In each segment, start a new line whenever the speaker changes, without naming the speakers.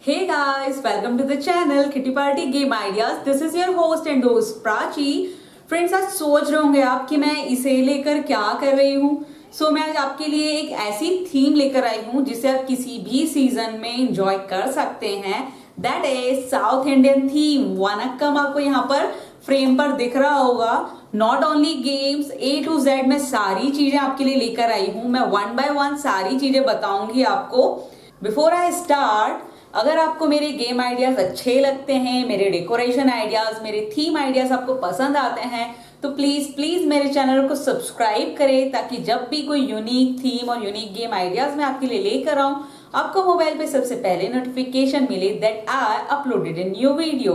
Hey guys, welcome to the channel Kitty Party Game Ideas. This is your host and host Prachi. Friends, आज सोच रहे होंगे आप कि मैं इसे लेकर क्या कर रही हूँ। मैं आज आपके लिए एक ऐसी थीम लेकर आई हूँ जिसे आप किसी भी सीजन में एंजॉय कर सकते हैं। That is South Indian theme. वनक्कम आपको यहाँ पर फ्रेम पर दिख रहा होगा। Not only games, A to Z मैं सारी चीजें आपके लिए लेकर आई हूँ। मैं वन बाय वन सारी चीजें बताऊंगी आपको। बिफोर आई स्टार्ट, अगर आपको मेरे गेम आइडियाज अच्छे लगते हैं, मेरे डेकोरेशन आइडियाज, मेरे थीम आइडियाज आपको पसंद आते हैं, तो प्लीज प्लीज मेरे चैनल को सब्सक्राइब करें ताकि जब भी कोई यूनिक थीम और यूनिक गेम आइडियाज मैं आपके लिए लेकर आऊं, आपको मोबाइल पे सबसे पहले नोटिफिकेशन मिले that I uploaded a new video.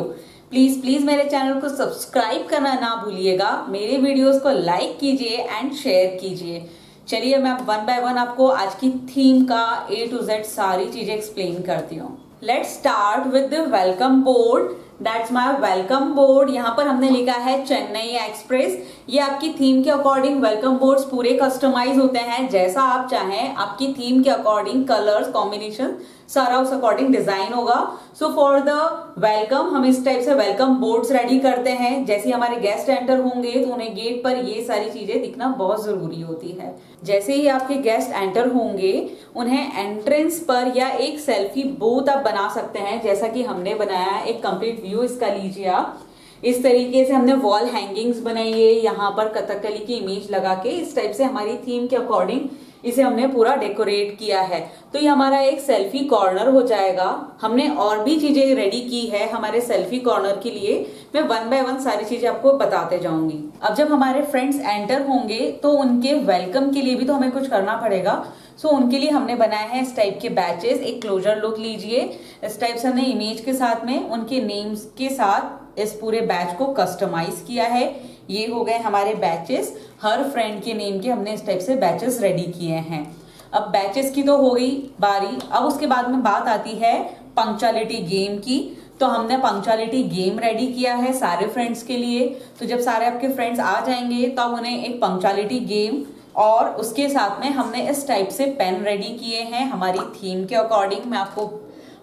Please please मेरे चैनल को सब्सक्राइब करना ना भूलिएगा। मेरे वीडियोस को लाइक कीजिए एंड शेयर कीजिए। चलिए मैं वन बाय वन आपको आज की थीम का A to Z सारी चीजें एक्सप्लेन करती हूँ। Let's start with the welcome board. That's my welcome board. यहाँ पर हमने लिखा है चेन्नई एक्सप्रेस। ये आपकी थीम के अकॉर्डिंग वेलकम बोर्ड्स पूरे कस्टमाइज होते हैं, जैसा आप चाहें आपकी थीम के अकॉर्डिंग कलर्स कॉम्बिनेशन सारा उस अकॉर्डिंग डिजाइन होगा। सो फॉर द वेलकम हम इस टाइप से वेलकम बोर्ड्स रेडी करते हैं। जैसे हमारे गेस्ट एंटर होंगे तो उन्हें गेट पर ये सारी चीजें दिखना बहुत जरूरी होती है। जैसे ही आपके गेस्ट एंटर होंगे उन्हें एंट्रेंस पर या एक सेल्फी बूथ आप बना सकते हैं, जैसा कि हमने बनाया। एक कंप्लीट व्यू इसका लीजिए आप। इस तरीके से हमने वॉल हैंगिंग्स बनाई है, यहाँ पर कथकली की इमेज लगा के इस टाइप से हमारी थीम के अकॉर्डिंग इसे हमने पूरा डेकोरेट किया है। तो ये हमारा एक सेल्फी कॉर्नर हो जाएगा। हमने और भी चीजें रेडी की है हमारे सेल्फी कॉर्नर के लिए। मैं वन बाय वन सारी चीजें आपको बताते जाऊंगी। अब जब हमारे फ्रेंड्स एंटर होंगे तो उनके वेलकम के लिए भी तो हमें कुछ करना पड़ेगा। उनके लिए हमने बनाए हैं इस टाइप के बैचेस। एक क्लोजर लुक लीजिए। इस टाइप से हमने इमेज के साथ में उनके नेम्स के साथ इस पूरे बैच को कस्टमाइज किया है। ये हो गए हमारे बैचेस। हर फ्रेंड के नेम के हमने इस टाइप से बैचेस रेडी किए हैं। अब बैचेस की तो हो गई बारी। अब उसके बाद में बात आती है पंक्चुअलिटी गेम की। तो हमने पंक्चुअलिटी गेम रेडी किया है सारे फ्रेंड्स के लिए। तो जब सारे आपके फ्रेंड्स आ जाएंगे तब तो उन्हें एक पंक्चुअलिटी गेम और उसके साथ में हमने इस टाइप से पेन रेडी किए हैं हमारी थीम के अकॉर्डिंग। मैं आपको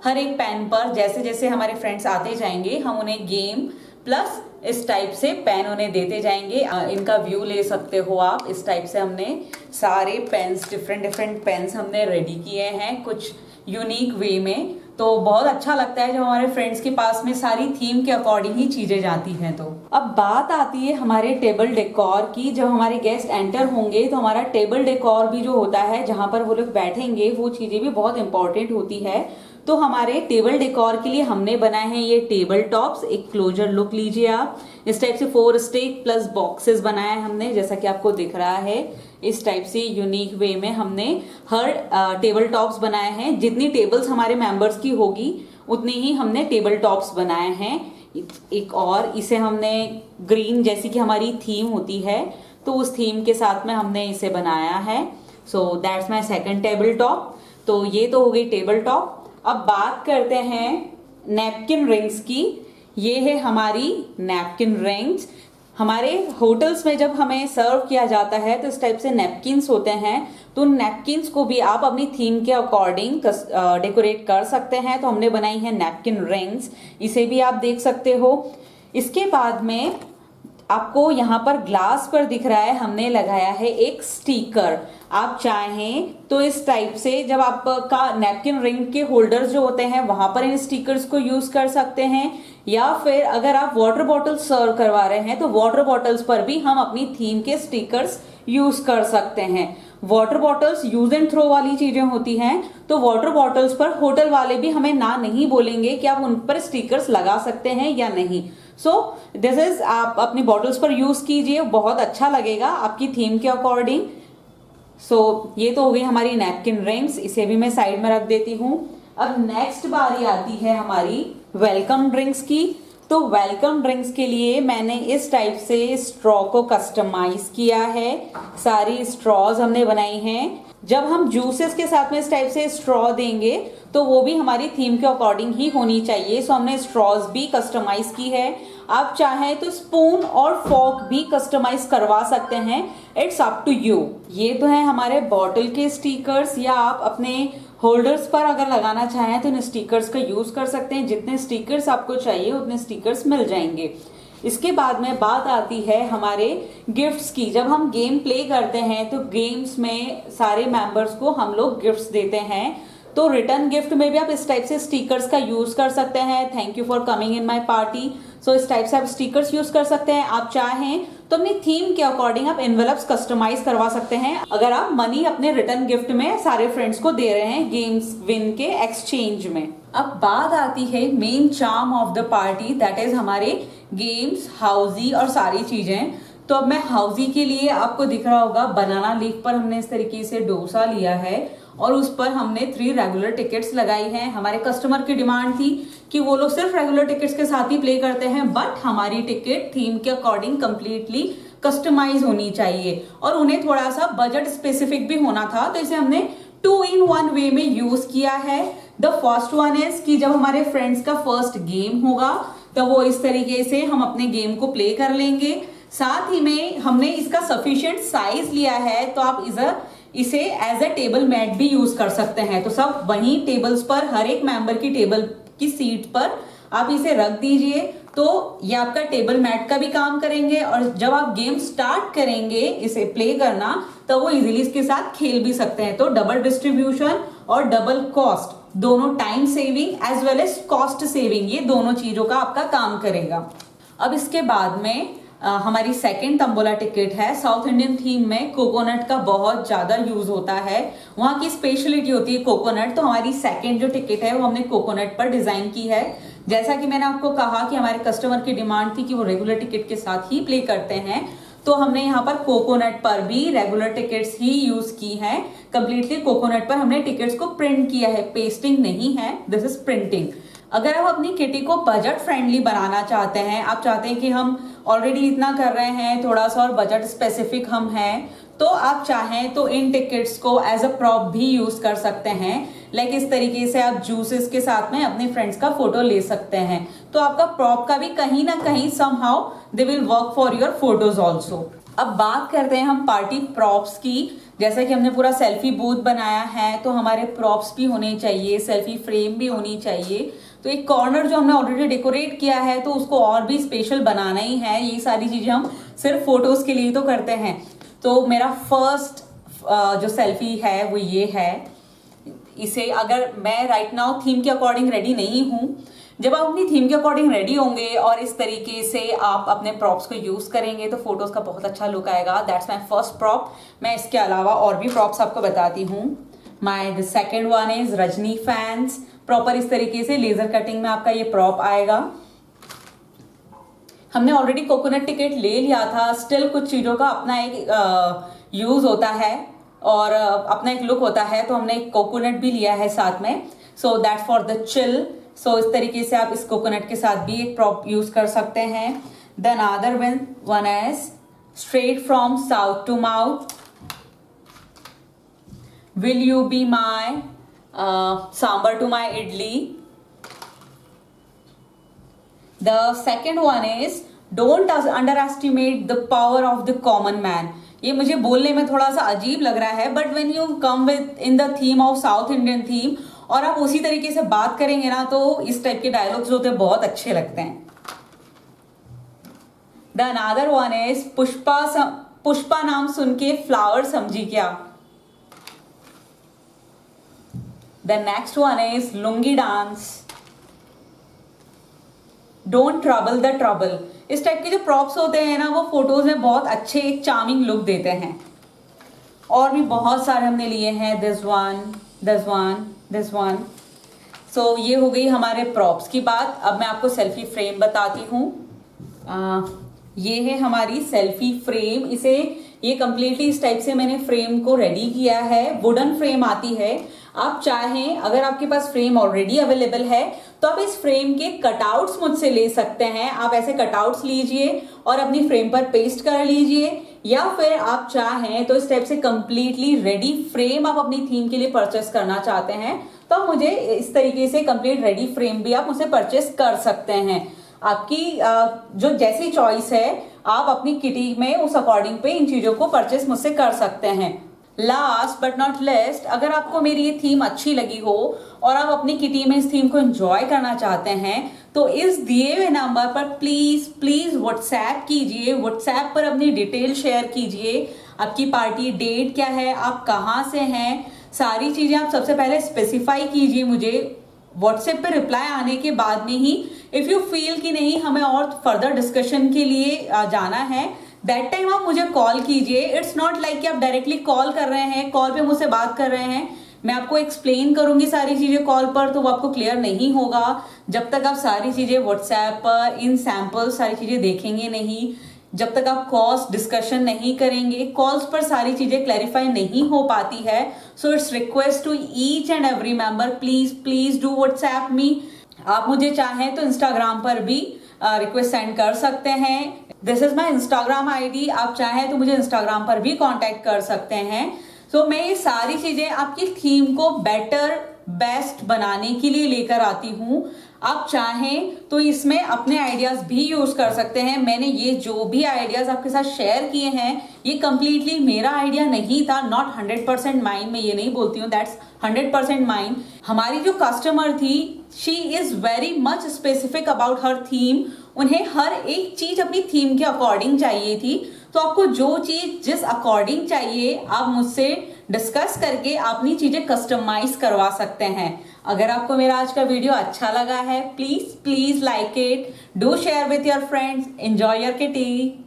हर एक पेन पर जैसे जैसे हमारे फ्रेंड्स आते जाएंगे हम उन्हें गेम प्लस इस टाइप से पेन उन्हें देते जाएंगे। इनका व्यू ले सकते हो आप। इस टाइप से हमने सारे पेन्स डिफरेंट डिफरेंट पेन्स हमने रेडी किए हैं कुछ यूनिक वे में। तो बहुत अच्छा लगता है जब हमारे फ्रेंड्स के पास में सारी थीम के अकॉर्डिंग ही चीजें जाती हैं। तो अब बात आती है हमारे टेबल डेकोर की। जब हमारे गेस्ट एंटर होंगे तो हमारा टेबल डेकोर भी जो होता है जहां पर वो लोग बैठेंगे वो चीजें भी बहुत इंपॉर्टेंट होती है। तो हमारे टेबल डेकोर के लिए हमने बनाए हैं ये टेबल टॉप्स। एक क्लोजर लुक लीजिए आप। इस टाइप से 4 स्टेक प्लस बॉक्सेस बनाए हैं हमने, जैसा कि आपको दिख रहा है। इस टाइप से यूनिक वे में हमने हर टेबल टॉप्स बनाए हैं। जितनी टेबल्स हमारे मेंबर्स की होगी उतनी ही हमने टेबल टॉप्स बनाए हैं। एक और इसे हमने ग्रीन जैसी कि हमारी थीम होती है तो उस थीम के साथ में हमने इसे बनाया है। So that's my second table top. तो ये तो हो गई टेबल टॉप। अब बात करते हैं नैपकिन रिंग्स की। ये है हमारी नैपकिन रिंग्स। हमारे होटल्स में जब हमें सर्व किया जाता है तो इस टाइप से नैपकिन्स होते हैं। तो नैपकिन्स को भी आप अपनी थीम के अकॉर्डिंग डेकोरेट कर सकते हैं। तो हमने बनाई है नैपकिन रिंग्स। इसे भी आप देख सकते हो। इसके बाद में आपको यहाँ पर ग्लास पर दिख रहा है हमने लगाया है एक स्टिकर। आप चाहें तो इस टाइप से जब आपका नैपकिन रिंग के होल्डर्स जो होते हैं वहां पर इन स्टिकर्स को यूज कर सकते हैं, या फिर अगर आप वाटर बॉटल सर्व करवा रहे हैं तो वाटर बॉटल्स पर भी हम अपनी थीम के स्टिकर्स यूज कर सकते हैं। Water bottles use and throw वाली चीजें होती हैं, तो वाटर बॉटल्स पर होटल वाले भी हमें ना नहीं बोलेंगे कि आप उन पर स्टिकर्स लगा सकते हैं या नहीं। सो दिस इज आप अपनी बॉटल्स पर यूज कीजिए, बहुत अच्छा लगेगा आपकी थीम के अकॉर्डिंग। सो ये तो हो गई हमारी नैपकिन रिंग्स। इसे भी मैं साइड में रख देती हूँ। अब नेक्स्ट बारी आती है हमारी वेलकम ड्रिंक्स की। तो वेलकम ड्रिंक्स के लिए मैंने इस टाइप से स्ट्रॉ को कस्टमाइज किया है। सारी स्ट्रॉज हमने बनाई हैं। जब हम जूसेस के साथ में इस टाइप से स्ट्रॉ देंगे तो वो भी हमारी थीम के अकॉर्डिंग ही होनी चाहिए। सो हमने स्ट्रॉज भी कस्टमाइज की है। आप चाहें तो स्पून और फॉर्क भी कस्टमाइज करवा सकते हैं। It's up to you. ये तो है हमारे बॉटल के स्टिकर्स, या आप अपने होल्डर्स पर अगर लगाना चाहें तो इन स्टिकर्स का यूज कर सकते हैं। जितने स्टिकर्स आपको चाहिए उतने स्टिकर्स मिल जाएंगे। इसके बाद में बात आती है हमारे गिफ्ट्स की। जब हम गेम प्ले करते हैं तो गेम्स में सारे मेंबर्स को हम लोग गिफ्ट्स देते हैं। तो रिटर्न गिफ्ट में भी आप इस टाइप से स्टिकर्स का यूज कर सकते हैं। Thank you for coming in my party, so इस टाइप से आप स्टिकर्स यूज कर सकते हैं। आप चाहें तो अपनी थीम के अकॉर्डिंग आप एनवेलप्स कस्टमाइज करवा सकते हैं अगर आप मनी अपने रिटर्न गिफ्ट में सारे फ्रेंड्स को दे रहे हैं गेम्स विन के एक्सचेंज में। अब बात आती है main charm of the party, that is हमारे गेम्स, हाउसी और सारी चीजें। तो अब मैं हाउसी के लिए, आपको दिख रहा होगा बनाना लीफ पर हमने इस तरीके से डोसा लिया है और उस पर हमने 3 रेगुलर टिकट्स लगाई हैं। हमारे कस्टमर की डिमांड थी कि वो लोग सिर्फ रेगुलर टिकट्स के साथ ही प्ले करते हैं, बट हमारी टिकट थीम के अकॉर्डिंग कंप्लीटली कस्टमाइज होनी चाहिए और उन्हें थोड़ा सा बजट स्पेसिफिक भी होना था। तो इसे हमने 2 in 1 वे में यूज किया है। द फर्स्ट वन इज कि जब हमारे फ्रेंड्स का फर्स्ट गेम होगा तो वो इस तरीके से हम अपने गेम को प्ले कर लेंगे। साथ ही में हमने इसका सफिशिएंट साइज लिया है, तो आप इसे एज अ टेबल मैट भी यूज कर सकते हैं। तो सब वहीं टेबल्स पर, हर एक मेंबर की टेबल की सीट पर आप इसे रख दीजिए, तो ये आपका टेबल मैट का भी काम करेंगे और जब आप गेम स्टार्ट करेंगे इसे प्ले करना तो वो इजीली इसके साथ खेल भी सकते हैं। तो डबल डिस्ट्रीब्यूशन और डबल कॉस्ट, दोनों time saving as well as cost saving, ये दोनों चीजों का आपका काम करेगा। अब इसके बाद में हमारी सेकंड तंबोला टिकट है। साउथ इंडियन थीम में कोकोनट का बहुत ज्यादा यूज होता है, वहां की स्पेशलिटी होती है कोकोनट। तो हमारी सेकंड जो टिकट है वो हमने कोकोनट पर डिजाइन की है। जैसा कि मैंने आपको कहा कि हमारे कस्टमर की डिमांड थी कि वो रेगुलर टिकट के साथ ही प्ले करते हैं, तो हमने यहाँ पर कोकोनट पर भी रेगुलर टिकट्स ही यूज की हैं। कंप्लीटली कोकोनट पर हमने टिकट्स को प्रिंट किया है, पेस्टिंग नहीं है, दिस इज प्रिंटिंग। अगर आप अपनी किटी को बजट फ्रेंडली बनाना चाहते हैं, आप चाहते हैं कि हम ऑलरेडी इतना कर रहे हैं, थोड़ा सा और बजट स्पेसिफिक हम हैं, तो आप चाहें तो इन टिकट्स को एज अ प्रॉप भी यूज कर सकते हैं। लाइक इस तरीके से आप जूसेस के साथ में अपने फ्रेंड्स का फोटो ले सकते हैं, तो आपका प्रॉप का भी कहीं ना कहीं somehow they will work for your photos also. अब बात करते हैं हम पार्टी प्रॉप्स की। जैसा कि हमने पूरा सेल्फी बूथ बनाया है, तो हमारे प्रॉप्स भी होने चाहिए, सेल्फी फ्रेम भी होनी चाहिए। तो एक कॉर्नर जो हमने ऑलरेडी डेकोरेट किया है तो उसको और भी स्पेशल बनाना ही है। ये सारी चीजें हम सिर्फ फोटोज के लिए तो करते हैं। तो मेरा फर्स्ट जो सेल्फी है वो ये है। इसे अगर मैं राइट नाउ थीम के अकॉर्डिंग रेडी नहीं हूं, जब आप अपनी थीम के अकॉर्डिंग रेडी होंगे और इस तरीके से आप अपने प्रॉप्स को यूज करेंगे तो फोटोज का बहुत अच्छा लुक आएगा। That's my first prop. मैं इसके अलावा और भी प्रॉप्स आपको बताती हूँ। The second one is Rajni fans. Proper इस तरीके से लेजर कटिंग में आपका ये प्रॉप आएगा। हमने ऑलरेडी कोकोनट टिकट ले लिया था, स्टिल कुछ चीजों का अपना एक यूज होता है और अपना एक लुक होता है, तो हमने एक कोकोनट भी लिया है साथ में। So that's for the chill. So इस तरीके से आप इस कोकोनट के साथ भी एक प्रॉप यूज कर सकते हैं। Then other one is straight from south to mouth, will you be my sambar to my idli. The second one is don't underestimate the power of the common man. ये मुझे बोलने में थोड़ा सा अजीब लग रहा है, but when you come with in the theme of South Indian theme और आप उसी तरीके से बात करेंगे ना, तो इस टाइप के डायलॉग्स होते हैं बहुत अच्छे लगते हैं। The another one is Pushpa नाम सुन के फ्लावर समझी क्या। The next one is lungi dance, don't trouble the trouble. इस टाइप के जो प्रॉप्स होते हैं ना, वो फोटोज में बहुत अच्छे एक चार्मिंग लुक देते हैं। और भी बहुत सारे हमने लिए हैं, this one, this one, this one. So ये हो गई हमारे प्रॉप्स की बात। अब मैं आपको सेल्फी फ्रेम बताती हूँ। ये है हमारी सेल्फी फ्रेम। ये कंप्लीटली इस टाइप से मैंने फ्रेम को रेडी किया है। वुडन फ्रेम आती है। आप चाहें, अगर आपके पास फ्रेम ऑलरेडी अवेलेबल है तो आप इस फ्रेम के कटआउट्स मुझसे ले सकते हैं। आप ऐसे कटआउट्स लीजिए और अपनी फ्रेम पर पेस्ट कर लीजिए, या फिर आप चाहें तो इस टाइप से कंप्लीटली रेडी फ्रेम आप अपनी थीम के लिए परचेस करना चाहते हैं तो मुझे इस तरीके से कंप्लीट रेडी फ्रेम भी आप मुझसे परचेस कर सकते हैं। आपकी जो जैसी चॉइस है, आप अपनी किटी में उस अकॉर्डिंग पे इन चीजों को परचेस मुझसे कर सकते हैं। लास्ट बट नॉट लेस्ट, अगर आपको मेरी ये थीम अच्छी लगी हो और आप अपनी किटी में इस थीम को एंजॉय करना चाहते हैं तो इस दिए हुए नंबर पर प्लीज प्लीज व्हाट्सएप कीजिए। व्हाट्सएप पर अपनी डिटेल शेयर कीजिए। आपकी पार्टी डेट क्या है, आप कहाँ से हैं, सारी चीजें आप सबसे पहले स्पेसिफाई कीजिए मुझे। व्हाट्सएप पे रिप्लाई आने के बाद में ही इफ यू फील कि नहीं हमें और फर्दर डिस्कशन के लिए जाना है, दैट टाइम आप मुझे कॉल कीजिए। इट्स नॉट लाइक कि आप डायरेक्टली कॉल कर रहे हैं, कॉल पे मुझसे बात कर रहे हैं, मैं आपको एक्सप्लेन करूंगी सारी चीजें कॉल पर, तो वो आपको क्लियर नहीं होगा जब तक आप सारी चीजें व्हाट्सएप पर इन सैंपल सारी चीजें देखेंगे नहीं, जब तक आप कॉस्ट डिस्कशन नहीं करेंगे। कॉल्स पर सारी चीजें क्लैरिफाई नहीं हो पाती है। So it's request to each and every member, please please do WhatsApp me. आप मुझे चाहें तो इंस्टाग्राम पर भी रिक्वेस्ट सेंड कर सकते हैं। This is my Instagram ID, आप चाहें तो मुझे इंस्टाग्राम पर भी कांटेक्ट कर सकते हैं। सो मैं ये सारी चीजें आपकी थीम को बेटर बेस्ट बनाने के लिए लेकर आती हूँ। आप चाहें तो इसमें अपने आइडियाज भी यूज कर सकते हैं। मैंने ये जो भी आइडियाज आपके साथ शेयर किए हैं ये कंप्लीटली मेरा आइडिया नहीं था, नॉट 100% माइन। मैं ये नहीं बोलती हूँ दैट्स 100% माइन। हमारी जो कस्टमर थी she is very much specific about her theme. उन्हें हर एक चीज अपनी थीम के अकॉर्डिंग चाहिए थी। तो आपको जो चीज जिस अकॉर्डिंग चाहिए आप मुझसे डिस्कस करके अपनी चीजें कस्टमाइज करवा सकते हैं। अगर आपको मेरा आज का वीडियो अच्छा लगा है please please like it, do share with your friends, enjoy your kitty.